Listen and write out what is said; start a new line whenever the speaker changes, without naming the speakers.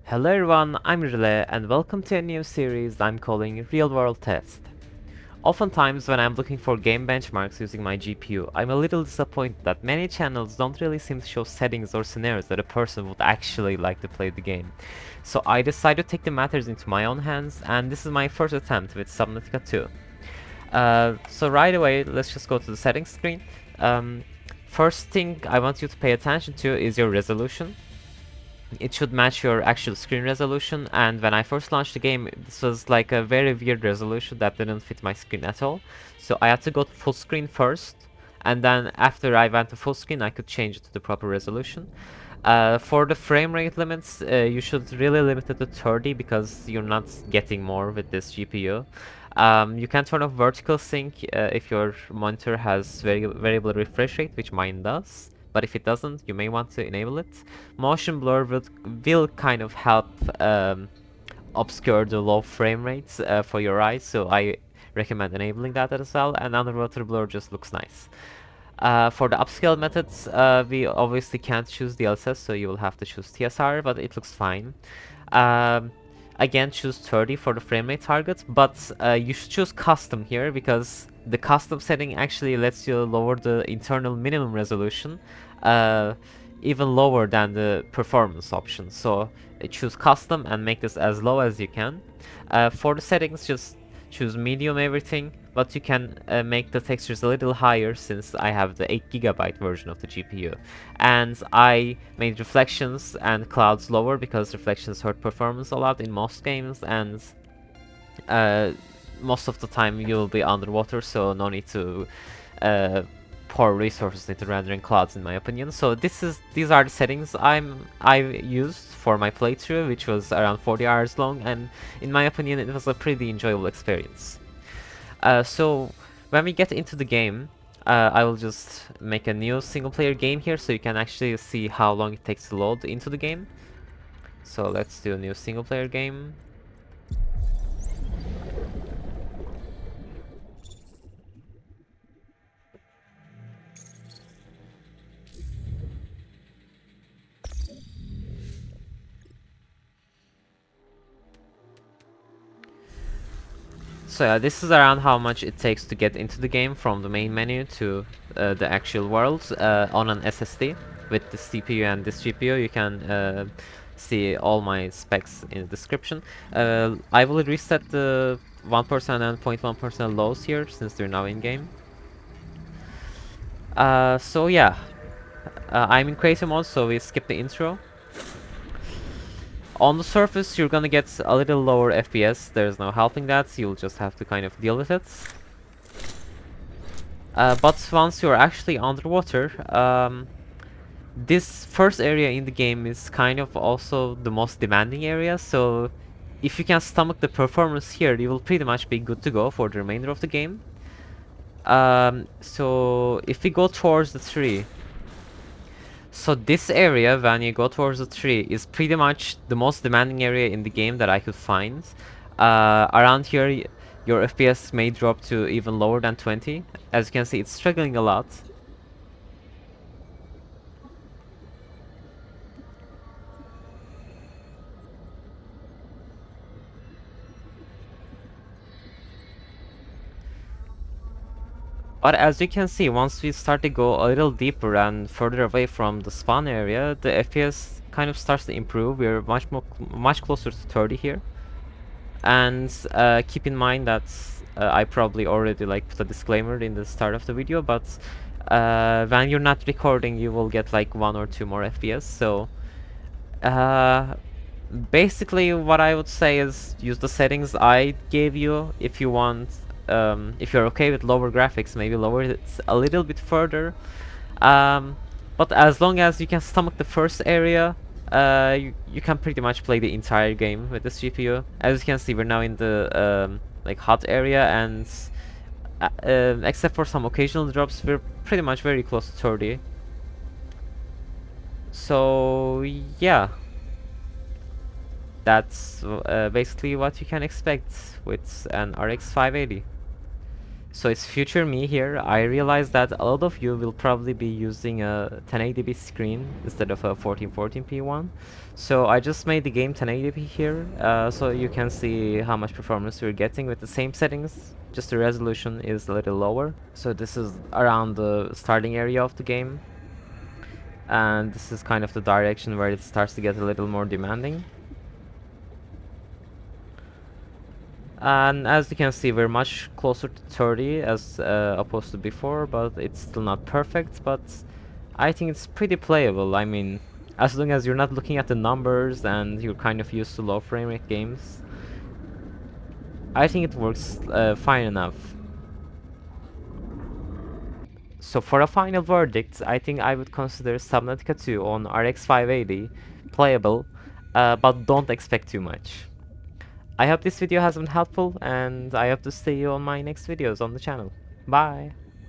Hello everyone, I'm Relay and welcome to a new series I'm calling Real World Test. Oftentimes when I'm looking for game benchmarks using my GPU, I'm a little disappointed that many channels don't really seem to show settings or scenarios that a person would actually like to play the game. So I decided to take the matters into my own hands, and this is my first attempt with Subnautica 2. So right away, let's just go to the settings screen. First thing I want you to pay attention to is your resolution. It should match your actual screen resolution, and when I first launched the game, this was like a very weird resolution that didn't fit my screen at all. So I had to go to full screen first, and then after I went to full screen, I could change it to the proper resolution. For the frame rate limits, you should really limit it to 30 because you're not getting more with this GPU. You can turn off vertical sync if your monitor has variable refresh rate, which mine does. But if it doesn't, you may want to enable it. Motion blur will kind of help obscure the low frame rates for your eyes, so I recommend enabling that as well. And underwater blur just looks nice. For the upscale methods, we obviously can't choose DLSS, so you will have to choose TSR, but it looks fine. Again, choose 30 for the frame rate target, but you should choose custom here because the custom setting actually lets you lower the internal minimum resolution even lower than the performance option. So choose custom and make this as low as you can. For the settings, just choose medium everything, but you can make the textures a little higher since I have the 8 GB version of the GPU. And I made reflections and clouds lower because reflections hurt performance a lot in most games, and most of the time you'll be underwater, so no need to pour resources into rendering clouds, in my opinion. So these are the settings I used for my playthrough, which was around 40 hours long, and in my opinion it was a pretty enjoyable experience. So when we get into the game, I will just make a new single player game here so you can actually see how long it takes to load into the game. So let's do a new single player game. So yeah, this is around how much it takes to get into the game from the main menu to the actual world on an SSD. With the CPU and this GPU, you can see all my specs in the description. I will reset the 1% and 0.1% lows here since they're now in game. So yeah, I'm in creative mode, so we skip the intro. On the surface, you're gonna get a little lower FPS. There's no helping that. You'll just have to kind of deal with it. But once you're actually underwater, this first area in the game is kind of also the most demanding area. So if you can stomach the performance here, you will pretty much be good to go for the remainder of the game. So if we go towards the tree, so this area, when you go towards the tree, is pretty much the most demanding area in the game that I could find. Around here, your FPS may drop to even lower than 20. As you can see, it's struggling a lot. But as you can see, once we start to go a little deeper and further away from the spawn area, the FPS kind of starts to improve. We're much closer to 30 here. And keep in mind that I probably already put a disclaimer in the start of the video, but when you're not recording, you will get like 1 or 2 more FPS. So basically what I would say is use the settings I gave you if you want. If you're okay with lower graphics, maybe lower it a little bit further. But as long as you can stomach the first area, you can pretty much play the entire game with this GPU. As you can see, we're now in the hot area, and except for some occasional drops, we're pretty much very close to 30. So yeah, that's basically what you can expect with an RX 580. So it's future me here. I realize that a lot of you will probably be using a 1080p screen instead of a 1440p one. So I just made the game 1080p here, so you can see how much performance we're getting with the same settings. Just the resolution is a little lower. So this is around the starting area of the game. And this is kind of the direction where it starts to get a little more demanding. And as you can see, we're much closer to 30 as opposed to before, but it's still not perfect, but I think it's pretty playable. I mean, as long as you're not looking at the numbers and you're kind of used to low frame rate games, I think it works fine enough. So for a final verdict, I think I would consider Subnautica 2 on RX 580 playable, but don't expect too much. I hope this video has been helpful, and I hope to see you on my next videos on the channel. Bye!